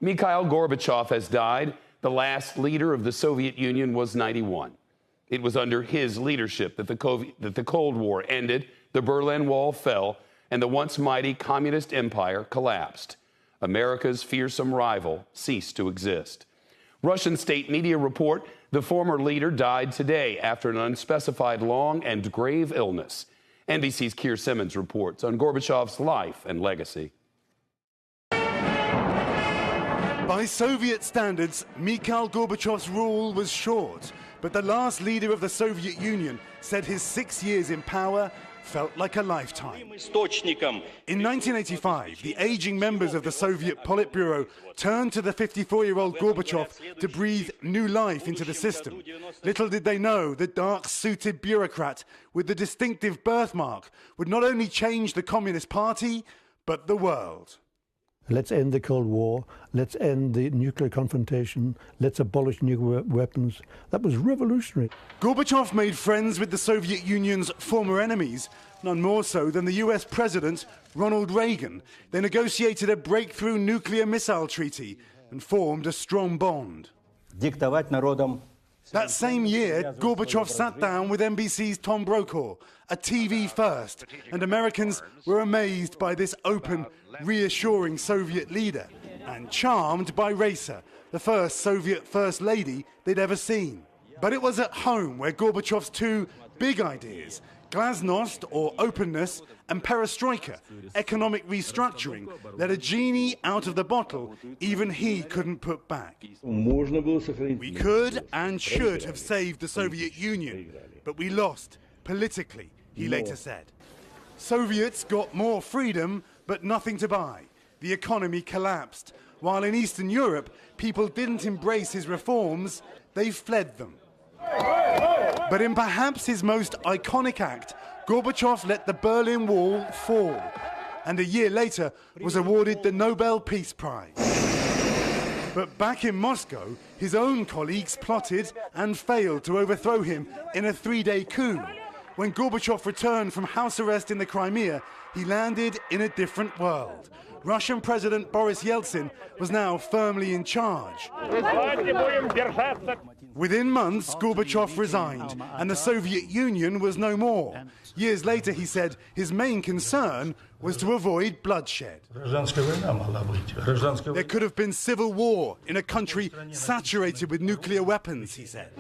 Mikhail Gorbachev has died. The last leader of the Soviet Union was 91. It was under his leadership that the Cold War ended, the Berlin Wall fell, and the once mighty communist empire collapsed. America's fearsome rival ceased to exist. Russian state media report the former leader died today after an unspecified long and grave illness. NBC's Keir Simmons reports on Gorbachev's life and legacy. By Soviet standards, Mikhail Gorbachev's rule was short, but the last leader of the Soviet Union said his 6 years in power felt like a lifetime. In 1985, the aging members of the Soviet Politburo turned to the 54-year-old Gorbachev to breathe new life into the system. Little did they know the dark-suited bureaucrat with the distinctive birthmark would not only change the Communist Party, but the world. Let's end the Cold War, let's end the nuclear confrontation, let's abolish nuclear weapons. That was revolutionary. Gorbachev made friends with the Soviet Union's former enemies, none more so than the US President Ronald Reagan. They negotiated a breakthrough nuclear missile treaty and formed a strong bond. That same year, Gorbachev sat down with NBC's Tom Brokaw, a TV first, and Americans were amazed by this open, reassuring Soviet leader and charmed by Raisa, the first Soviet First Lady they'd ever seen. But it was at home where Gorbachev's two big ideas, glasnost, or openness, and perestroika, economic restructuring, let a genie out of the bottle even he couldn't put back. We could and should have saved the Soviet Union, but we lost politically, he later said. Soviets got more freedom, but nothing to buy. The economy collapsed. While in Eastern Europe, people didn't embrace his reforms, they fled them. But in perhaps his most iconic act, Gorbachev let the Berlin Wall fall, and a year later was awarded the Nobel Peace Prize. But back in Moscow, his own colleagues plotted and failed to overthrow him in a 3-day coup. When Gorbachev returned from house arrest in the Crimea, he landed in a different world. Russian President Boris Yeltsin was now firmly in charge. Within months, Gorbachev resigned, and the Soviet Union was no more. Years later, he said his main concern was to avoid bloodshed. There could have been civil war in a country saturated with nuclear weapons, he said.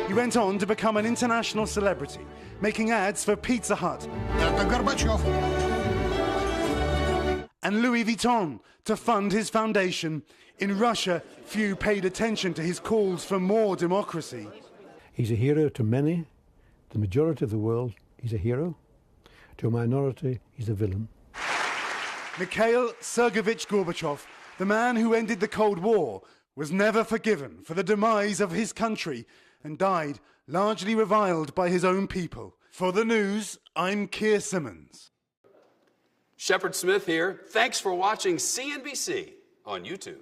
He went on to become an international celebrity, making ads for Pizza Hut and Louis Vuitton to fund his foundation. In Russia, few paid attention to his calls for more democracy. He's a hero to many. The majority of the world, he's a hero. To a minority, he's a villain. Mikhail Sergeyevich Gorbachev, the man who ended the Cold War, was never forgiven for the demise of his country and died largely reviled by his own people. For the news, I'm Keir Simmons. Shepard Smith here. Thanks for watching CNBC on YouTube.